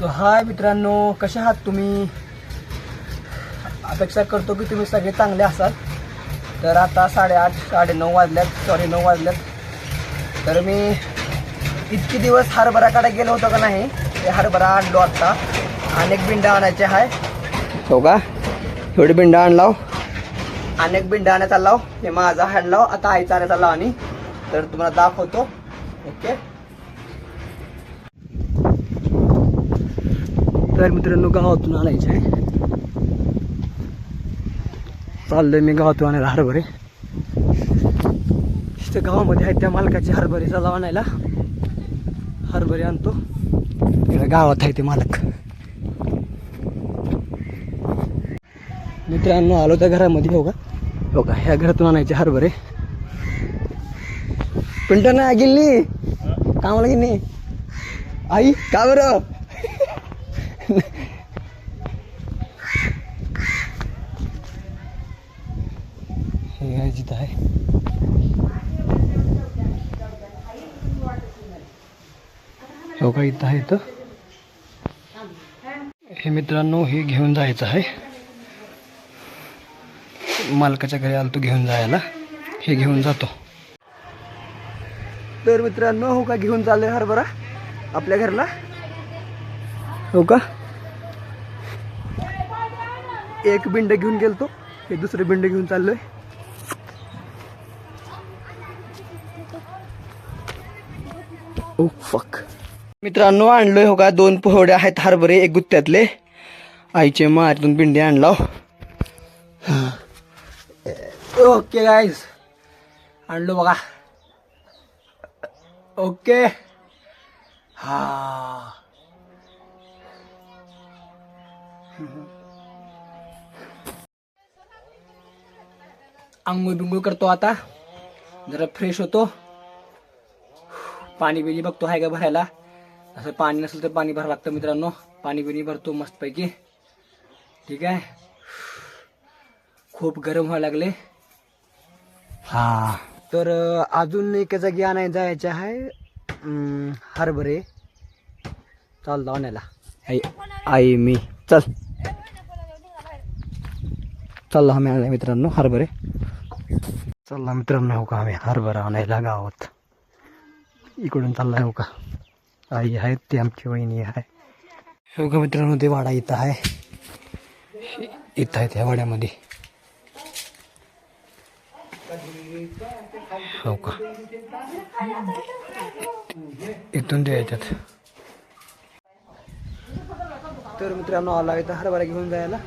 तो हाय मित्रांनो, कसे आहात तुम्ही? अपेक्षा करतो की तुम्ही सगळे चांगले असाल. तर आता 8:30 9:30 वाजल्यात, 9 वाजल्यात. तर मी इतके दिवस हरभराकडे गेलो होतो का नाही, ते हरभरा आणलो आता. अनेक बिंडा आणायचे आहे. हो का, थोडी बिंडा आणलाव, अनेक बिंडा आणायचा लाव. हे माझा हाणलाव, आता आईचा आणायचा लाव. आणि तर तुम्हाला दाखवतो. ओके, तर मित्रांनो गावातून आणायचे आहे. चाललोय मी गावातून आणायला हरभरे. इथं गावामध्ये आहेत त्या मालकाचे हरभरे चालला आणायला. हरभरे आणतो इकडे गावात आहे ते मालक. मित्रांनो आलो त्या घरामध्ये. हो का ह्या घरातून आणायचे हरभरे. पिंटू ना गेली कामाला गेली आई का बरं? हे जिथं आहे हो का, इथं आहे. इथं हे मित्रांनो हे घेऊन जायचं आहे. मालकाच्या घरी आलो तो घेऊन जायला. हे घेऊन जातो. तर मित्रांनो हो का घेऊन चाललोय हरभरा आपल्या घरला. हो का, एक बिंड घेऊन गेलतो, हे दुसरे बिंड घेऊन चाललोय. Oh fuck. मित्रांनो आणलोय हो का 2 पोहड्या आहेत हरभरे, एक गुत्त्यातले. आईचे मारीतून बिंडे आणलाव. ओके गाईज, आणलो बघा. ओके, हा आंघोळ बिंगोळ करतो आता, जरा फ्रेश होतो. पाणी बिणी बघतो आहे का भरायला. असं पाणी नसेल तर पाणी भरावं लागतं मित्रांनो. पाणी बिणी भरतो मस्तपैकी. ठीक आहे, खूप गरम व्हायला लागले. हा तर अजून एका जागी आणायला जायचे आहे हरभरे. चाललो आणायला. आई मी चाललो आम्ही आणायला मित्रांनो हरभरे. चालला मित्रांनो हो का आम्ही हरभरा आणायला गावात. इकडून चाललाय हो का. आई आहेत ते आमची वहिनी आहे. हो का मित्रांनो, ते वाडा इथं आहे. इथं आहे त्या वाड्यामध्ये. हो का, इथून ते येतात. तर मित्रांनो आला इथं हरभरा घेऊन जायला.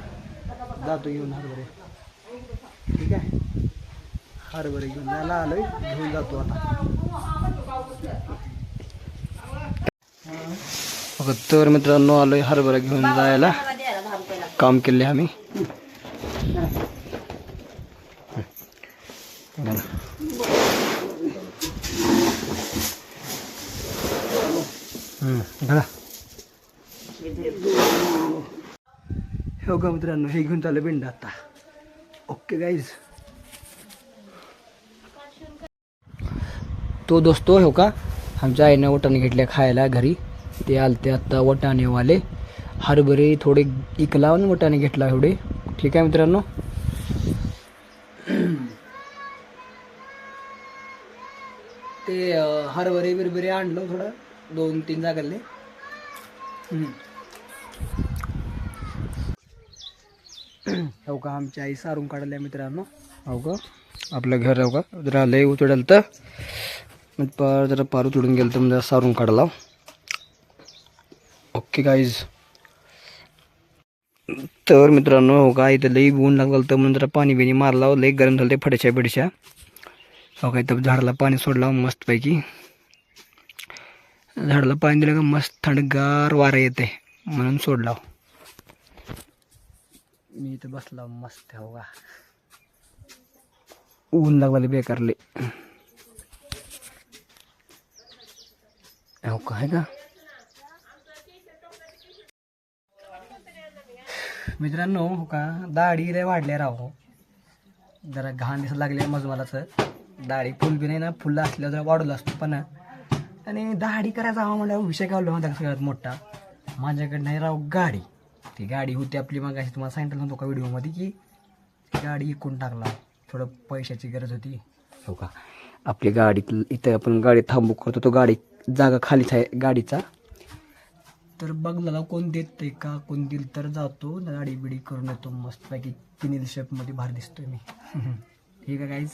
जातो घेऊन हरभरे. ठीक आहे, हरभरे घेऊन जायला आलोय. घेऊन जातो आता. तर मित्रांनो आलोय हरभरा घेऊन जायला. काम केले आम्ही. बघा हो का मित्रांनो, हे घेऊन चाललं बिंड आता. ओके गाईज, तो दोस्तो हो का आमच्या आईनं वटाणे घेतल्या खायला घरी. ते आलते आता वटाणेवाले. हरभरे थोडे इकला आणि वटाणे घेतला एवढे. ठीक आहे मित्रांनो. ते हरभरे बिरभरे आणलं थोडं 2-3 जागले. हो का आमची आई सारून काढल्या मित्रांनो. हो का आपलं घर हो का जरा लय उतडलं तर जरा पार उतडून गेलं तर म्हणजे सारून काढला. ओके गाईज, तर मित्रांनो हो का इथं लई ऊन लागलं तर म्हणून जरा पाणी बिणी मारला. लई गरम झालं ते फड्याच्या बिडच्या. हो का इथं झाडाला पाणी सोडला मस्तपैकी. झाडाला पाणी दिलं का मस्त थंडगार वारा येते म्हणून सोडला. मी इथं बसला मस्त. हो का ऊन लागला बेकारले. हो का आहे का मित्रांनो हो का दाढी रे वाढल्या राहो. जरा घाण दिसायला लागले मजमालाच. दाढी फुल बी नाही ना, फुल असल्यावर जरा वाढवलं असतो. पण आणि दाढी करायचा हवा म्हणल्यावर विषय काढलो माझा सगळ्यात मोठा. माझ्याकडे नाही राव गाडी. ती गाडी होती आपली, मग तुम्हाला सांगितलं नव्हतं का व्हिडिओमध्ये की गाडी विकून टाकला, थोडं पैशाची गरज होती. हो का, आपली गाडी इथं आपण गाडी थांबू करतो, तो गाडी जागा खालीच आहे गाडीचा. तर बघला कोण देत का, कोण दिल तर जातो गाडी बिडी करून येतो मस्तपैकी. किनील शेपमध्ये भारी दिसतोय मी. ठीक आहे गाईज.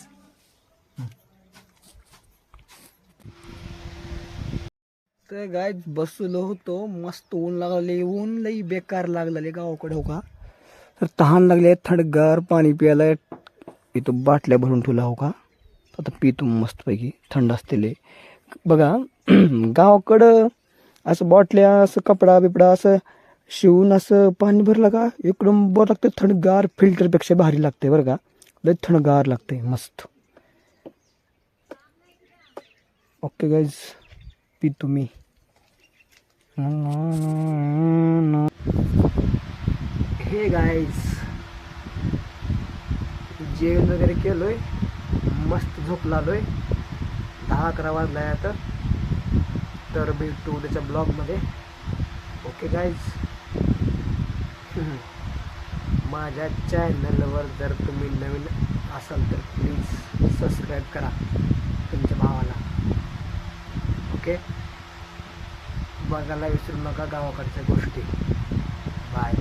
तर गाईज बसलो होतो, मस्त ऊन लागले, ऊन लई बेकार लागलेले गावाकडे. हो का, तर तहान लागले, थंडगार पाणी प्यायला इथं बाटल्या भरून ठेवला. हो का, आता पितो मस्तपैकी, थंड असतेले. बघा गावाकडं असं बाटल्या, असं कपडा बिपडा असं शिवून असं पाणी भरलं का इकडून बरं लागतं, थंडगार. फिल्टरपेक्षा भारी लागते बरं का, लय थंडगार लागते मस्त. ओके गाईज, पितो मी. हे गाईज जेवण वगैरे केलोय, मस्त झोप लागलोय. 10-11 वाजलाय आता. तर भेटू उद्याच्या ब्लॉगमध्ये. Okay guys. माझ्या चॅनलवर जर तुम्ही नवीन असाल तर प्लीज सबस्क्राईब करा तुमच्या भावाला. ओके, बघायला विसरू नका गावाकडच्या गोष्टी. बाय.